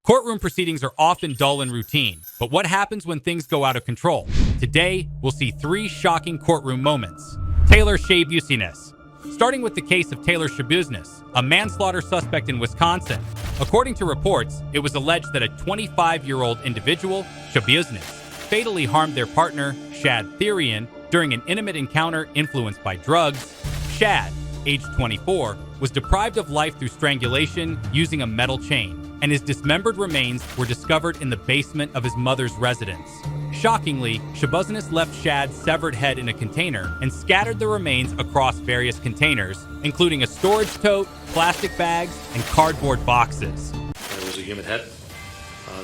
Courtroom proceedings are often dull and routine, but what happens when things go out of control? Today, we'll see 3 shocking courtroom moments. Taylor Shabusiness. Starting with the case of Taylor Shabusiness, a manslaughter suspect in Wisconsin. According to reports, it was alleged that a 25-year-old individual, Shabusiness, fatally harmed their partner, Shad Therian, during an intimate encounter influenced by drugs. Shad, aged 24, was deprived of life through strangulation using a metal chain, and his dismembered remains were discovered in the basement of his mother's residence. Shockingly, Shabusiness left Shad's severed head in a container and scattered the remains across various containers, including a storage tote, plastic bags, and cardboard boxes. There was a human head.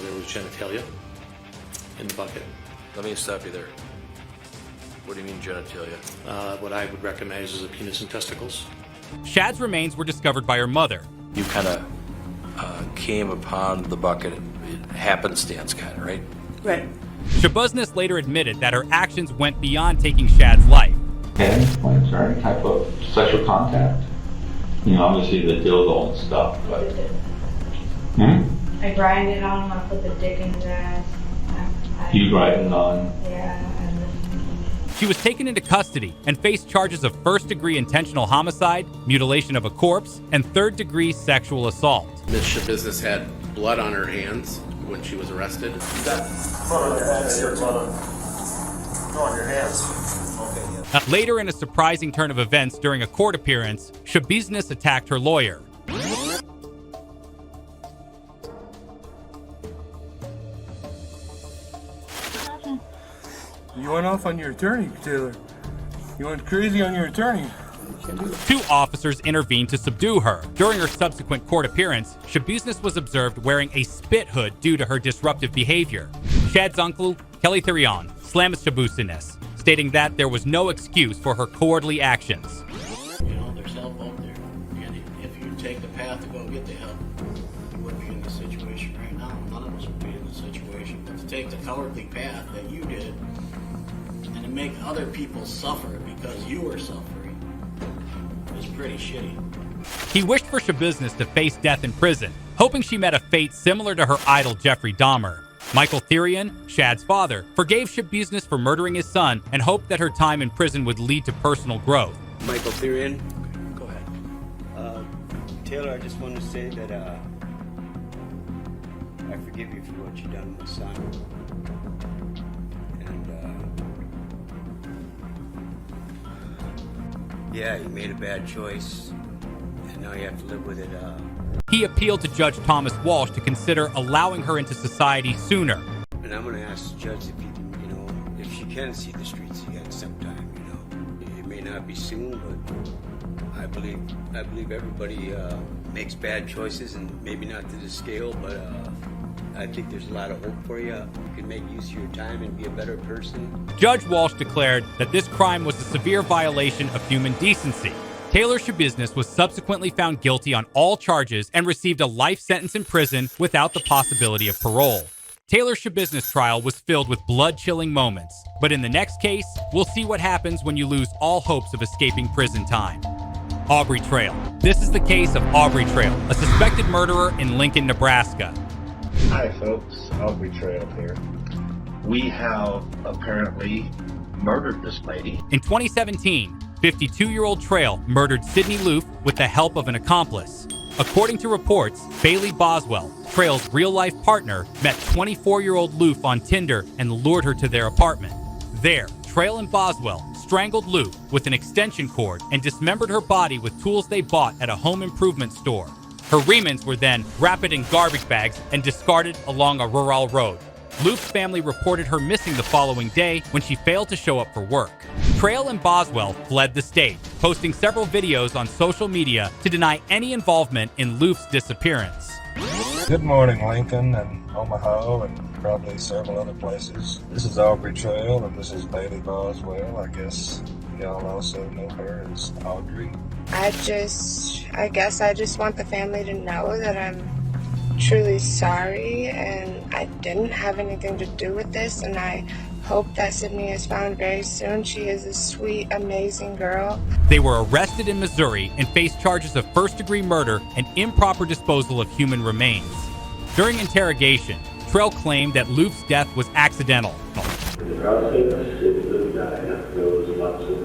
There was genitalia in the bucket. Let me stop you there. What do you mean genitalia? What I would recognize as a penis and testicles. Shad's remains were discovered by her mother. You kind of came upon the bucket happenstance, kind of, right? Right. Shabusiness later admitted that her actions went beyond taking Shad's life. Panties, points, or any type of sexual contact? You know, obviously the dildo and stuff, but... I grinded on him, I put the dick in his ass. You grinded on? Yeah. She was taken into custody and faced charges of first-degree intentional homicide, mutilation of a corpse, and third-degree sexual assault. Ms. Shabusiness had blood on her hands when she was arrested. You got blood on your hands here, blood on your hands. Okay, yeah. Later, in a surprising turn of events during a court appearance, Shabusiness attacked her lawyer. You went off on your attorney, Taylor. You went crazy on your attorney. 2 officers intervened to subdue her. During her subsequent court appearance, Shabusiness was observed wearing a spit hood due to her disruptive behavior. Shad's uncle, Kelly Therian, slammed Shabusiness, stating that there was no excuse for her cowardly actions. You know, there's help out there. And if you take the path to go get the help, you wouldn't be in this situation right now. None of us would be in this situation. But to take the cowardly path that you did and to make other people suffer because you were suffering is pretty shitty. He wished for Shabusiness to face death in prison, hoping she met a fate similar to her idol Jeffrey Dahmer. Michael Therian, Shad's father, forgave Shabusiness for murdering his son and hoped that her time in prison would lead to personal growth. Michael Therian. Go ahead. Taylor, I just want to say that I forgive you for what you done to my son. And yeah, you made a bad choice, and now you have to live with it. He appealed to Judge Thomas Walsh to consider allowing her into society sooner. And I'm going to ask the judge if if she can see the streets again sometime. It may not be soon, but I believe everybody makes bad choices, and maybe not to this scale, but I think there's a lot of hope for you. You can make use of your time and be a better person. Judge Walsh declared that this crime was a severe violation of human decency. Taylor Shabusiness was subsequently found guilty on all charges and received a life sentence in prison without the possibility of parole. Taylor Shabusiness trial was filled with blood-chilling moments, but in the next case, we'll see what happens when you lose all hopes of escaping prison time. Aubrey Trail. This is the case of Aubrey Trail, a suspected murderer in Lincoln, Nebraska. Hi folks, Aubrey Trail here. We have apparently murdered this lady. In 2017, 52-year-old Trail murdered Sydney Loof with the help of an accomplice. According to reports, Bailey Boswell, Trail's real-life partner, met 24-year-old Loof on Tinder and lured her to their apartment. There, Trail and Boswell strangled Loof with an extension cord and dismembered her body with tools they bought at a home improvement store. Her remains were then wrapped in garbage bags and discarded along a rural road. Loof's family reported her missing the following day when she failed to show up for work. Trail and Boswell fled the state, posting several videos on social media to deny any involvement in Loof's disappearance. Good morning, Lincoln and Omaha and probably several other places. This is Aubrey Trail and this is Bailey Boswell. I guess y'all also know her as Audrey. I guess I just want the family to know that I'm truly sorry and I didn't have anything to do with this, and I hope that Sydney is found very soon. She is a sweet, amazing girl. They were arrested in Missouri and faced charges of first-degree murder and improper disposal of human remains. During interrogation, Trail claimed that Loop's death was accidental. The process, if Luke died, there was lots of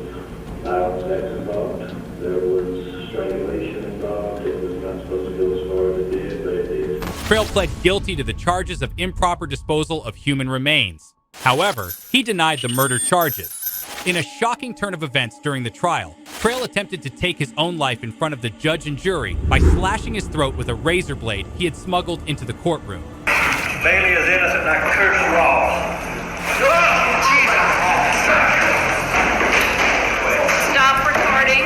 violent sex involved. There was strangulation involved. It was not supposed to go as far as it did, but it did. Trail pled guilty to the charges of improper disposal of human remains. However, he denied the murder charges. In a shocking turn of events during the trial, Trail attempted to take his own life in front of the judge and jury by slashing his throat with a razor blade he had smuggled into the courtroom. Bailey is innocent and I curse you all. Stop recording.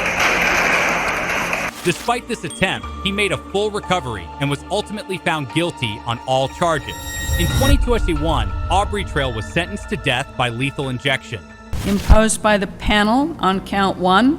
Despite this attempt, he made a full recovery and was ultimately found guilty on all charges. In 2021, Aubrey Trail was sentenced to death by lethal injection. Imposed by the panel on count 1,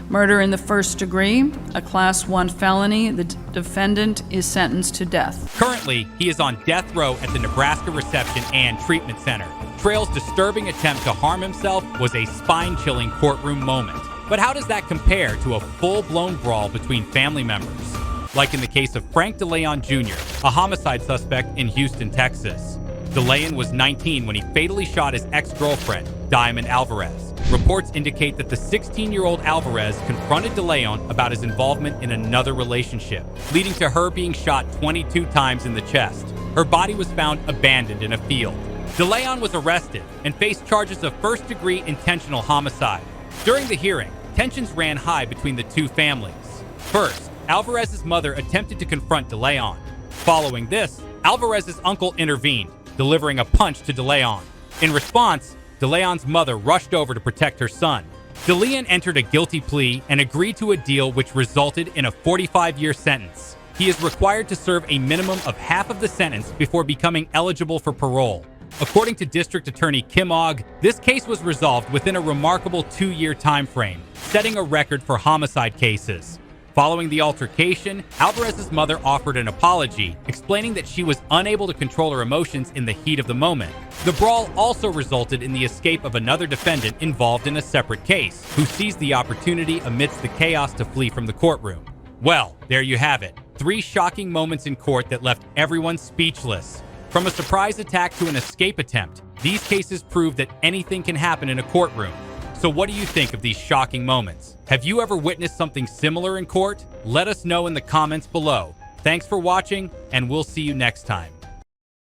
murder in the first degree, a class 1 felony. The defendant is sentenced to death. Currently, he is on death row at the Nebraska Reception and Treatment Center. Trail's disturbing attempt to harm himself was a spine-chilling courtroom moment. But how does that compare to a full-blown brawl between family members? Like in the case of Frank DeLeon Jr., a homicide suspect in Houston, Texas. DeLeon was 19 when he fatally shot his ex-girlfriend, Diamond Alvarez. Reports indicate that the 16-year-old Alvarez confronted DeLeon about his involvement in another relationship, leading to her being shot 22 times in the chest. Her body was found abandoned in a field. DeLeon was arrested and faced charges of first-degree intentional homicide. During the hearing, tensions ran high between the two families. First, Alvarez's mother attempted to confront DeLeon. Following this, Alvarez's uncle intervened, delivering a punch to DeLeon. In response, DeLeon's mother rushed over to protect her son. DeLeon entered a guilty plea and agreed to a deal which resulted in a 45-year sentence. He is required to serve a minimum of half of the sentence before becoming eligible for parole. According to District Attorney Kim Ogg, this case was resolved within a remarkable 2-year time frame, setting a record for homicide cases. Following the altercation, Alvarez's mother offered an apology, explaining that she was unable to control her emotions in the heat of the moment. The brawl also resulted in the escape of another defendant involved in a separate case, who seized the opportunity amidst the chaos to flee from the courtroom. Well, there you have it. 3 shocking moments in court that left everyone speechless. From a surprise attack to an escape attempt, these cases prove that anything can happen in a courtroom. So what do you think of these shocking moments? Have you ever witnessed something similar in court? Let us know in the comments below. Thanks for watching, and we'll see you next time.